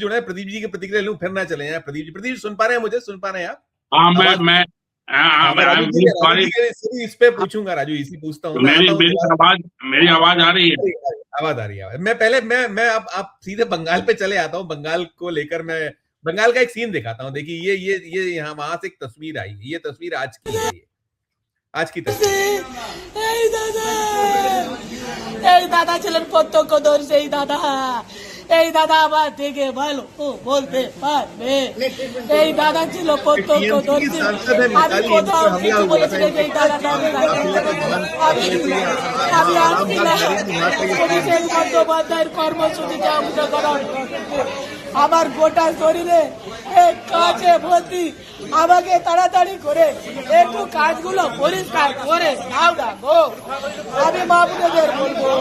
जुड़े हैं, प्रदीप जी की प्रतिक्रिया लूं, फिर ना चले जाए। प्रदीप जी सुन पा रहे हैं मुझे? सुन पा रहे हैं आप? हाँ, आवाज मैं राजू जी के इस पे पूछूंगा, राजू इसी पूछता हूँ मैं, आता हूँ मेरी आवाज आ रही है? आवाज आ रही है। मैं पहले मैं अब आप सीधे बंगाल पे चले आता हूँ। बंगाल को लेकर मैं बंगाल का एक सीन दिखाता हूँ। देखिए ये यहाँ वहां से एक तस्वीर आई। ये तस्वीर आज की है, ये आज की तस्वीर। এই দাদা ছিলেন প্রত্যক্ষদর্শী। এই দাদা আবার দেখে ভালো বলতে পারবে। এই দাদা ছিল প্রত্যক্ষদর্শী। আমি কোথাও কিছু বলেছিলাম এই দাদাটা আমি আসছিলাম অভিষেক বন্দ্যোপাধ্যায়ের কর্মসূচিতে অংশগ্রহণ করতে। আমার গোটা শরীরে কাজে ভর্তি। আমাকে তাড়াতাড়ি করে একটু কাজগুলো পরিষ্কার করে দাও না গো। আমি মামুনেদের বলবো,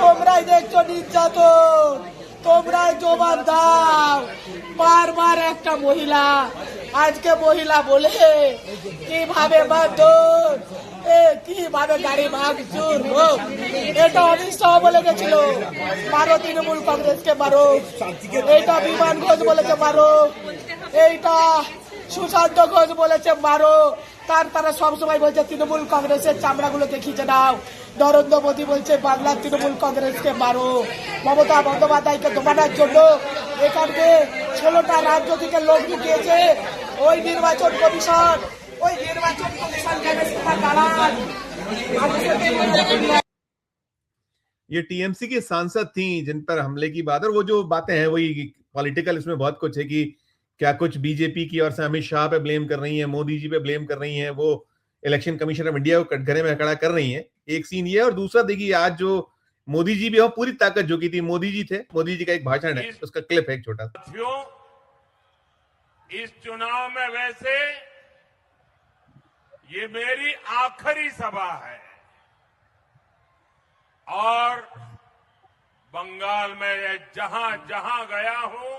তোমরাই দেখছো নির্যাতন, তোমরাই জবাব দাও। বারবার একটা মহিলা, আজকে মহিলা বলে কিভাবে মারধর, কিভাবে গাড়ি ভাঙচুর হোক, এটা অমিত শাহ বলে গেছিল মারো তৃণমূল কংগ্রেসকে মারো। এইটা বিমান ঘোষ বলেছে মারো, এইটা সুশান্ত ঘোষ বলেছে মারো। তারা সবসময় বলছে তৃণমূল কংগ্রেসের চামড়াগুলো দেখিয়ে দাও। নরেন্দ্র মোদী বলছে বাংলার তৃণমূল কংগ্রেসকে মারো। মমতা বন্দ্যোপাধ্যায়কে দমানোর জন্য এখানে 16টা রাজ্য থেকে লোক ঢুকিয়েছে। ওই নির্বাচন কমিশন ये टीएमसी की सांसद थी जिन पर हमले की बात, और वो जो बातें हैं वही पॉलिटिकल, इसमें बहुत कुछ है कि क्या कुछ बीजेपी की ओर से अमित शाह पे ब्लेम कर रही है, मोदी जी पे ब्लेम कर रही हैं, वो इलेक्शन कमीशन ऑफ इंडिया को कटघरे में खड़ा कर रही हैं। एक सीन ये, और दूसरा देखिए आज जो मोदी जी भी हो पूरी ताकत झोंकी थी। मोदी जी थे, मोदी जी का एक भाषण है, उसका क्लिप है एक छोटा सा। इस चुनाव में वैसे ये मेरी आखिरी सभा है और बंगाल में जहां जहां गया हूं,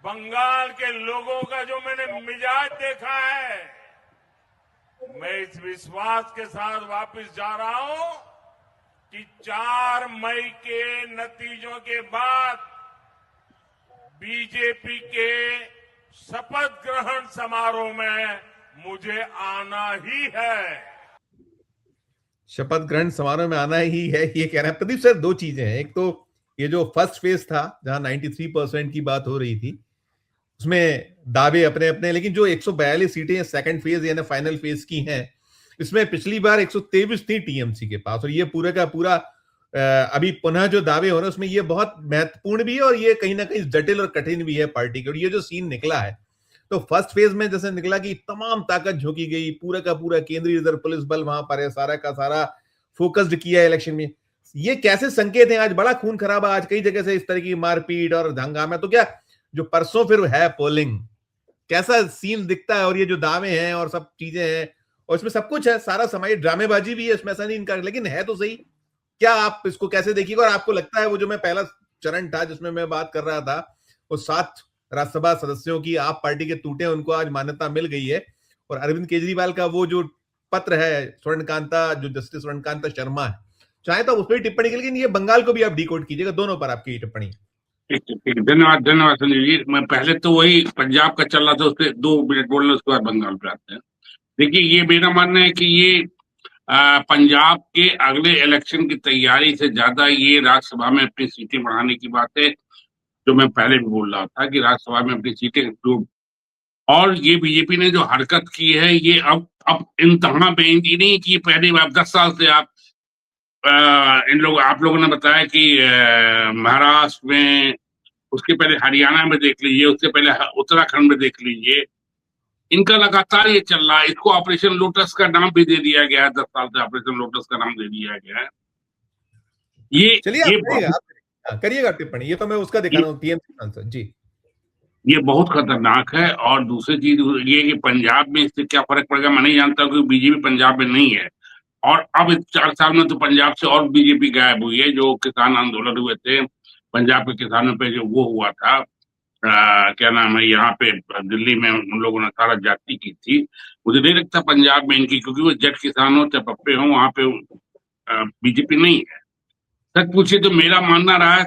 बंगाल के लोगों का जो मैंने मिजाज देखा है, मैं इस विश्वास के साथ वापस जा रहा हूं कि 4 मई के नतीजों के बाद बीजेपी के शपथ ग्रहण समारोह में मुझे आना ही है। शपथ ग्रहण समारोह में आना ही है, ये कह रहे हैं प्रदीप सर। दो चीजें हैं, एक तो ये जो फर्स्ट फेज था जहां 93% की बात हो रही थी, उसमें दावे अपने अपने, लेकिन जो 142 सीटें सेकंड फेज यानी फाइनल फेज की हैं, इसमें पिछली बार 123 थी टीएमसी के पास, और ये पूरा का पूरा अभी पुनः जो दावे हो रहे हैं उसमें ये बहुत महत्वपूर्ण भी है और ये कहीं ना कहीं जटिल और कठिन भी है पार्टी के। और ये जो सीन निकला है, तो फर्स्ट फेज में जैसे निकला कि तमाम ताकत झोंकी गई, पूरा का पूरा केंद्रीय रिजर्व पुलिस बल वहां पर है, सारा का सारा फोकस्ड किया है इलेक्शन में। ये कैसे संकेत हैं? आज बड़ा खून खराबा, आज कई जगह से इस तरह की मारपीट और हंगामा, तो क्या जो परसों फिर है पोलिंग, कैसा सीन दिखता है? और ये जो दावे हैं और सब चीजें हैं, और इसमें सब कुछ है, सारा समय ड्रामेबाजी भी है इसमें, ऐसा नहीं इनका, लेकिन है तो सही। क्या आप इसको कैसे देखिएगा? और आपको लगता है वो जो मैं पहला चरण था जिसमें मैं बात कर रहा था, वो 7 राज्यसभा सदस्यों की आप पार्टी के टूटे, उनको आज मान्यता मिल गई है, और अरविंद केजरीवाल का वो जो पत्र है स्वर्णकांता, जो जस्टिस स्वर्णकांता शर्मा है, चाहे तो उस पर टिप्पणी की, लेकिन ये बंगाल को भी आप डिकोड कीजिएगा, दोनों पर आपकी टिप्पणी। ठीक, धन्यवाद संजय जी। मैं पहले तो वही पंजाब का चल रहा था, उसके 2 मिनट बोलने, उसके बाद बंगाल पे आते हैं। देखिए, ये मेरा मानना है कि ये पंजाब के अगले इलेक्शन की तैयारी से ज्यादा ये राज्यसभा में अपनी सीटें बढ़ाने की बात है, जो मैं पहले भी बोल रहा था कि राज्यसभा में अपनी सीटें जो, और ये बीजेपी ने जो हरकत की है, ये अब इंतहा पे ये नहीं कि पहले 10 साल से आप आप लोगों ने बताया कि महाराष्ट्र में, उसके पहले हरियाणा में देख लीजिए, उसके पहले उत्तराखंड में देख लीजिए, इनका लगातार ये चल रहा है। इसको ऑपरेशन लोटस का नाम भी दे दिया गया है, 10 साल से ऑपरेशन लोटस का नाम दे दिया गया है। ये चलिए आप करिएगा टिप्पणी, ये तो मैं उसका दिखा रहा हूँ, टीएमसी सांसद जी। ये बहुत खतरनाक है। और दूसरी चीज ये कि पंजाब में इससे क्या फर्क पड़ेगा मैं नहीं जानता, क्योंकि बीजेपी पंजाब में नहीं है, और अब 4 साल में तो पंजाब से और बीजेपी गायब हुई है। जो किसान आंदोलन हुए थे पंजाब के किसानों पे, जो वो हुआ था, क्या नाम है, यहाँ पे दिल्ली में उन लोगों ने सारा जाति की थी। मुझे नहीं लगता पंजाब में इनकी, क्योंकि वो जट किसान हो चाहे पप्पे हो, वहां पे बीजेपी नहीं है। सच पूछिए तो मेरा मानना रहा है,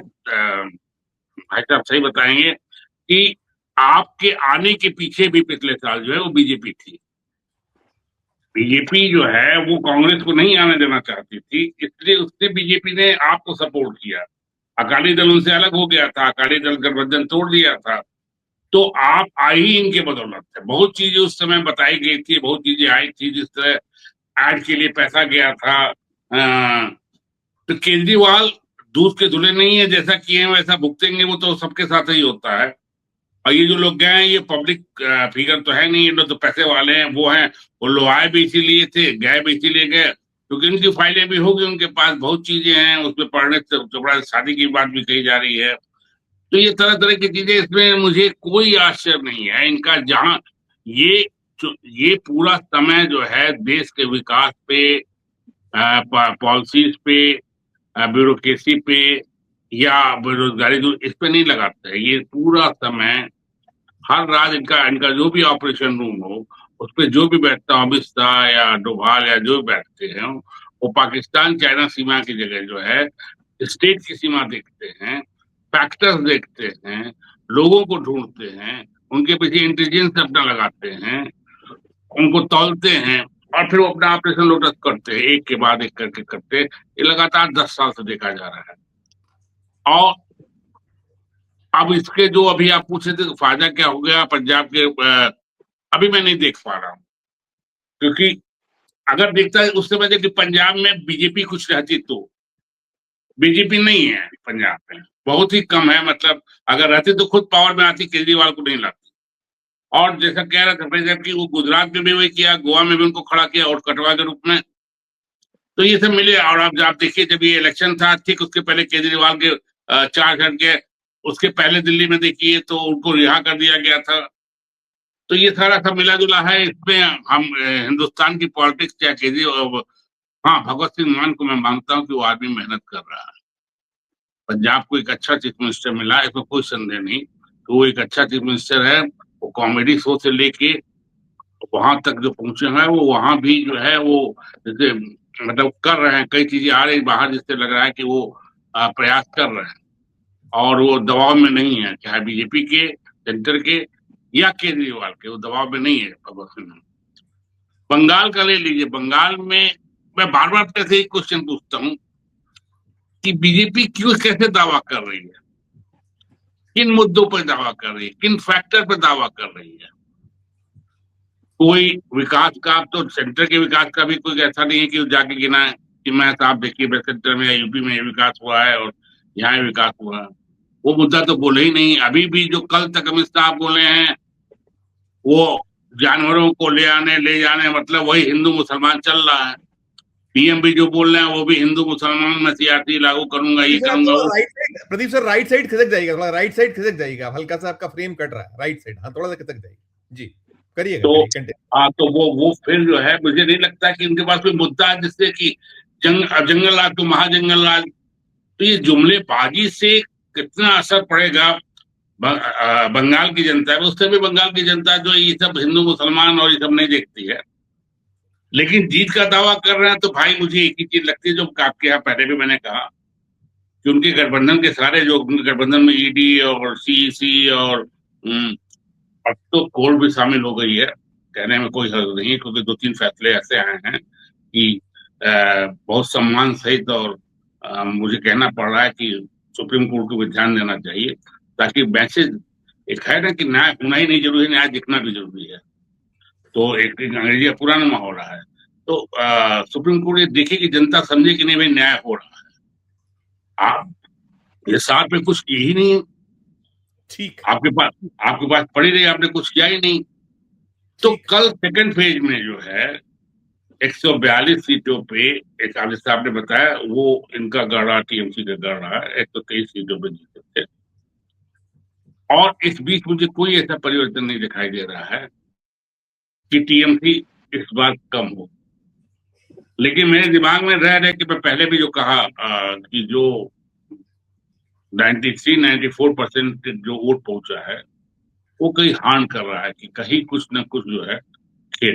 भाई साहब सही बताएंगे कि आपके आने के पीछे भी पिछले साल जो है वो बीजेपी थी। बीजेपी जो है वो कांग्रेस को नहीं आने देना चाहती थी, इसलिए उससे बीजेपी ने आपको सपोर्ट किया। अकाली दल उनसे अलग हो गया था, अकाली दल गठबंधन तोड़ दिया था, तो आप आई ही इनके बदौलत है। बहुत चीजें उस समय बताई गई थी, बहुत चीजें आई थी, जिस तरह एड के लिए पैसा गया था। तो केजरीवाल दूध के धुले नहीं है, जैसा किए हैं वैसा भुगतेंगे, वो तो सबके साथ ही होता है। और ये जो लोग गए हैं ये पब्लिक फिगर तो है नहीं, ये लोग तो पैसे वाले हैं, वो हैं, वो लोग आए भी इसीलिए थे, गए भी इसीलिए गए, क्योंकि उनकी फाइलें भी होगी, उनके पास बहुत चीजें हैं, उसमें पढ़ने से चोपड़ा शादी की बात भी कही जा रही है। तो ये तरह तरह की चीजें, इसमें मुझे कोई आश्चर्य नहीं है इनका। जहां ये ये पूरा समय जो है देश के विकास पे, पॉलिसीज पे, ब्यूरोक्रेसी पे या बेरोजगारी दूर, इस पे नहीं लगाते हैं। ये पूरा समय हर रात इनका जो भी ऑपरेशन रूम हो, उस पे जो भी बैठता हो, अमित शाह या डोभाल या जो भी बैठते हैं, वो पाकिस्तान चाइना सीमा की जगह जो है स्टेट की सीमा देखते हैं, फैक्टर्स देखते हैं, लोगों को ढूंढते हैं, उनके पीछे इंटेलिजेंस अपना लगाते हैं, उनको तौलते हैं, और फिर वो अपना ऑपरेशन लोटस करते हैं, एक के बाद एक करके करते हैं। ये लगातार 10 साल से देखा जा रहा है। और अब इसके जो अभी आप पूछे थे फायदा क्या हो गया पंजाब के, अभी मैं नहीं देख पा रहा हूँ, क्योंकि अगर देखता है उस समय कि पंजाब में बीजेपी कुछ रहती, तो बीजेपी नहीं है पंजाब में, बहुत ही कम है। मतलब अगर रहती तो खुद पावर में आती, केजरीवाल को नहीं लाती। और जैसा कह रहा था भाई कि वो गुजरात में भी वही किया, गोवा में भी उनको खड़ा किया और कटवा के रूप में, तो ये सब मिले। और आप देखिए जब ये इलेक्शन था, ठीक उसके पहले केजरीवाल के 4 घंटे, उसके पहले दिल्ली में देखिए तो उनको रिहा कर दिया गया था। तो ये सारा सब मिला जुला है। इसमें हम हिंदुस्तान की पॉलिटिक्स क्या केजरीवाल, हाँ भगवत सिंह मान को मैं मानता हूँ कि वो आदमी मेहनत कर रहा है। पंजाब को एक अच्छा चीफ मिनिस्टर मिला, इसमें कोई संदेह नहीं, तो वो एक अच्छा चीफ मिनिस्टर है। वो कॉमेडी शो से लेके वहां तक जो पहुंचे हैं, वो वहां भी जो है वो जैसे मतलब कर रहे हैं, कई चीजें आ रही बाहर जिससे लग रहा है कि वो प्रयास कर रहे हैं, और वो दबाव में नहीं है, चाहे बीजेपी के, सेंटर के या केजरीवाल के, वो दबाव में नहीं है भगवत सिंह। बंगाल का ले लीजिए, बंगाल में मैं बार बार कैसे एक क्वेश्चन पूछता हूँ कि बीजेपी क्यों कैसे दावा कर रही है, किन मुद्दों पर दावा कर रही है, किन फैक्टर पर दावा कर रही है। कोई विकास का, तो सेंटर के विकास का भी कोई ऐसा नहीं है कि वो जाके गिना है कि मैं साहब देखिए सेंटर में या यूपी में ये विकास हुआ है और यहाँ विकास हुआ है। वो मुद्दा तो बोले ही नहीं। अभी भी जो कल तक अमित शाह बोले हैं, वो जानवरों को ले आने ले जाने, मतलब वही हिंदू मुसलमान चल रहा है। पीएम भी जो बोल रहे हैं वो भी हिंदू मुसलमान में सीआरटी लागू करूंगा, ये करूंगा, वो। प्रदीप सर राइट साइड खिसक जाएगा, थोड़ा राइट साइड खिसक जाएगा, हल्का सा आपका फ्रेम कट रहा है, राइट साइड, हाँ थोड़ा सा खिसक जाएगा जी, करिएगा तो करिए। हाँ, तो वो फिर जो है, मुझे नहीं लगता कि उनके पास कोई मुद्दा है जिससे कि जंगल राज तो महाजंगल राज। तो ये जुमलेबाजी से कितना असर पड़ेगा बंगाल की जनता है। उससे भी बंगाल की जनता जो ये सब हिंदू मुसलमान और ये सब नहीं देखती है, लेकिन जीत का दावा कर रहे हैं। तो भाई मुझे एक ही चीज लगती है, जो आपके यहाँ पहले भी मैंने कहा कि उनके गठबंधन के सारे जो गठबंधन में ईडी और सीईसी और अब तो कोर्ट भी शामिल हो गई है, कहने में कोई हर्ज नहीं, क्योंकि 2-3 फैसले ऐसे आए हैं कि बहुत सम्मान सहित, और मुझे कहना पड़ रहा है कि सुप्रीम कोर्ट को भी ध्यान देना चाहिए, ताकि मैसेज एक है ना कि न्याय होना ही नहीं जरूरी है, न्याय दिखना भी जरूरी है। तो एक अंग्रेजी पुराना माहौल रहा है, तो सुप्रीम कोर्ट ये देखे कि जनता समझे कि नहीं भाई न्याय हो रहा है। आप ये साल पे कुछ किए ही नहीं, ठीक, आपके पास पड़ी रही, आपने कुछ किया ही नहीं। तो कल सेकंड फेज में जो है 142 सीटों पे, एक आलिस साहब ने बताया, वो इनका गढ़ रहा, टीएमसी का गढ़ रहा है, 123 सीटों पे जीते थे। और इस बीच मुझे कोई ऐसा परिवर्तन नहीं दिखाई दे रहा है कि टीएमसी इस बार कम हो। लेकिन मेरे दिमाग में रह रहे कि मैं पहले भी जो कहा कि जो 93-94% जो वोट पहुंचा है, वो कहीं हार्न कर रहा है, कि कहीं कुछ न कुछ जो है खेल